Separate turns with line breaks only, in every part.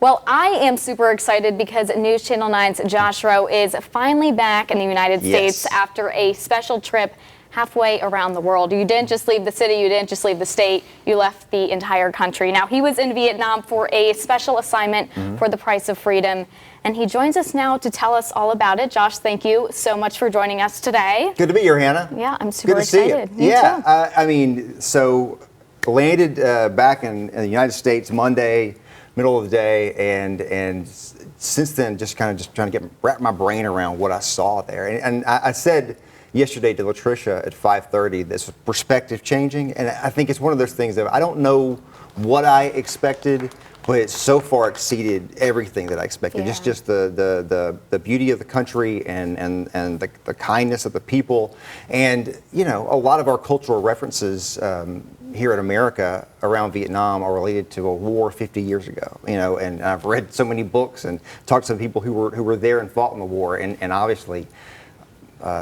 Well, I am super excited because News Channel 9's Josh Rowe is finally back in the United States after a special trip halfway around the world. You didn't just leave the city, you didn't just leave the state, you left the entire country. Now, he was in Vietnam for a special assignment for the Price of Freedom, and he joins us now to tell us all about it. Josh, thank you so much for joining us today.
Good to be here, Hannah.
Yeah, I'm super
excited.
See you.
I mean, so landed back in the United States Monday, middle of the day, and since then just trying to wrap my brain around what I saw there. And I said yesterday to Latricia at 5:30, this perspective changing, and I think it's one of those things that I don't know what I expected, but it so far exceeded everything that I expected.
Yeah.
Just the beauty of the country and the kindness of the people, and you know, a lot of our cultural references here in America around Vietnam are related to a war 50 years ago. You know, and I've read so many books and talked to some people who were there and fought in the war, and obviously.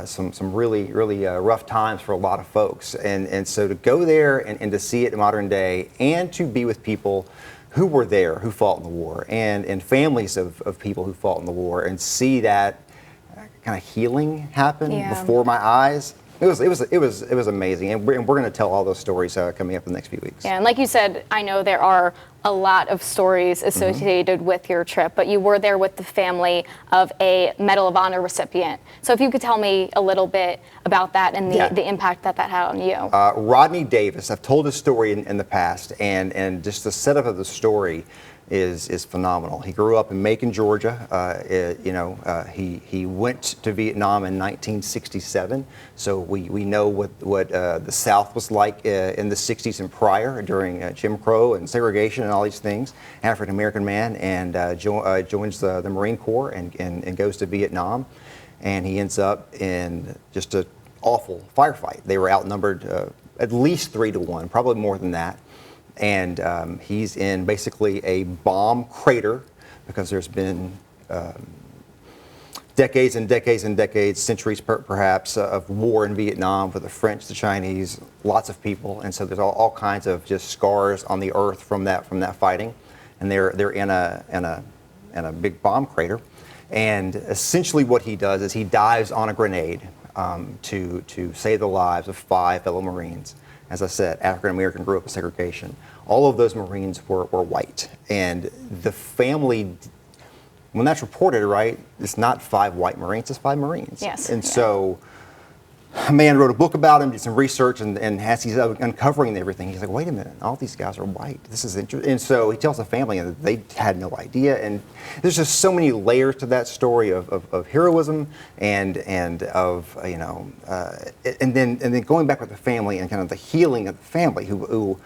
Some really rough times for a lot of folks, and so to go there and to see it in modern day, and to be with people who were there, who fought in the war, and families of people who fought in the war, and see that kind of healing happen before my eyes. It was amazing, and we're going to tell all those stories coming up in the next few weeks.
Yeah, and like you said, I know there are a lot of stories associated with your trip, but you were there with the family of a Medal of Honor recipient. So if you could tell me a little bit about that and the impact that had on you.
Rodney Davis, I've told his story in the past, and just the setup of the story is phenomenal. He grew up in Macon, Georgia. He went to Vietnam in 1967, so we know what the South was like in the 60s and prior, during Jim Crow and segregation and all these things. African American man, and joins the Marine Corps and goes to Vietnam, and he ends up in just an awful firefight. They were outnumbered at least 3-1, probably more than that. And he's in basically a bomb crater, because there's been decades and decades and decades, centuries perhaps, of war in Vietnam for the French, the Chinese, lots of people, and so there's all kinds of just scars on the earth from that fighting, and they're in a big bomb crater, and essentially what he does is he dives on a grenade to save the lives of 5 fellow Marines. As I said, African American, grew up in segregation. All of those Marines were white. And the family, when that's reported, right, it's not 5 white Marines, it's 5 Marines.
Yes.
And so a man wrote a book about him, did some research, and as he's uncovering everything, he's like, wait a minute, all these guys are white. This is interesting. And so he tells the family that they had no idea. And there's just so many layers to that story of heroism and of, and then going back with the family and kind of the healing of the family who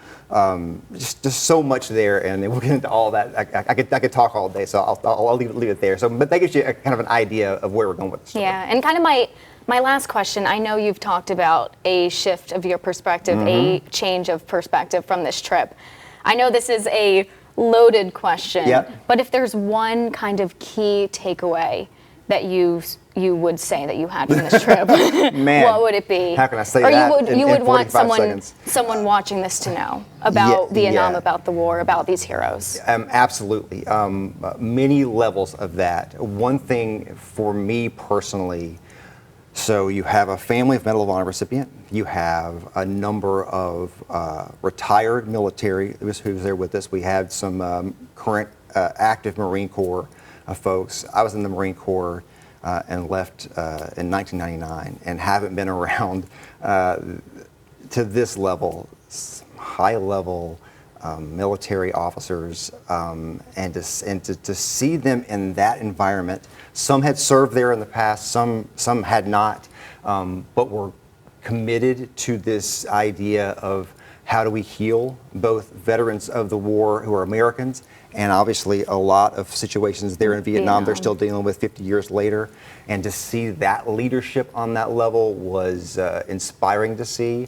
just so much there. And we'll get into all that. I could talk all day, so I'll leave it there. So, but that gives you kind of an idea of where we're going with the story.
Yeah, and kind of my last question, I know you've talked about a shift of your perspective, a change of perspective from this trip. I know this is a loaded question, but if there's one kind of key takeaway that you would say that you had from this trip,
Man,
what would it be?
How can I say
or
that
you would want
seconds?
someone watching this to know about Vietnam, about the war, about these heroes.
Absolutely. Many levels of that. One thing for me personally, so you have a family of Medal of Honor recipient. You have a number of retired military who's there with us. We had some current active Marine Corps folks. I was in the Marine Corps and left in 1999, and haven't been around to this level, high level military officers, and to see them in that environment. Some had served there in the past, some had not, but were committed to this idea of how do we heal both veterans of the war who are Americans, and obviously a lot of situations there in Vietnam they're still dealing with 50 years later. And to see that leadership on that level was inspiring to see.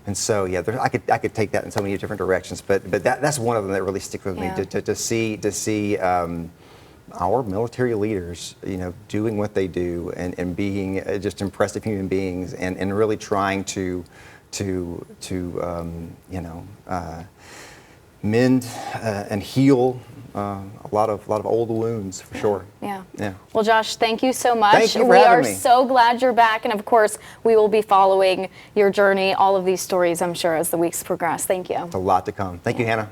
And so, I could take that in so many different directions, but that's one of them that really sticks with me. To see our military leaders, doing what they do and being just impressive human beings, and really trying to mend and heal lot of old wounds for sure.
Yeah.
Yeah.
Well, Josh, thank you so much.
Thank you for
we
having
are
me.
so glad you're back, and of course, we will be following your journey, all of these stories, I'm sure, as the weeks progress. Thank you.
A lot to come. Thank you, Hannah.